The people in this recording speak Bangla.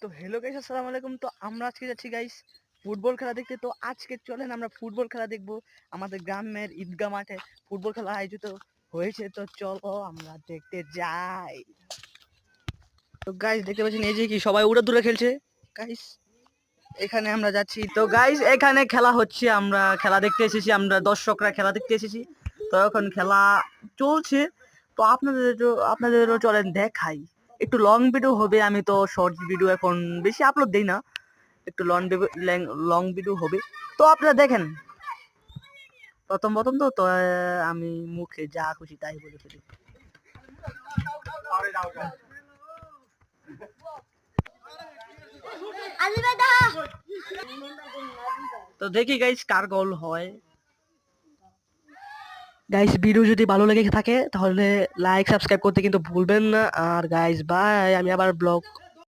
তো হ্যালো গাইস, আসসালামু আলাইকুম। তো আমরা আজকে যাচ্ছি গাইস ফুটবল খেলা দেখতে। তো আজকে চলেন আমরা ফুটবল খেলা দেখবো। আমাদের গ্রামের ঈদগাহ মাঠে ফুটবল খেলা আয়োজিত হয়েছে। তো চলো আমরা দেখতে যাই। তো গাইস দেখতে পাচ্ছেন এই যে কি সবাই উড়ে দূরে খেলছে গাইস। এখানে আমরা যাচ্ছি। তো গাইস এখানে খেলা হচ্ছে, আমরা খেলা দেখতে এসেছি, আমরা দর্শকরা খেলা দেখতে এসেছি। তো এখন খেলা চলছে। তো আপনাদেরও চলেন দেখাই। একটু লং ভিডিও হবে, আমি তো শর্ট ভিডিও এখন বেশি আপলোড দেই না, একটু লং ভিডিও হবে। তো আপনারা দেখেন। প্রথম প্রথম তো আমি মুখে যা খুশি তাই বলে ফেলি। তো দেখি গাইস কার গোল হয়। গাইস ভিডিও যদি ভালো লেগে থাকে তাহলে লাইক সাবস্ক্রাইব করতে কিন্তু ভুলবেন না। আর গাইস বাই, আমি আবার ব্লগ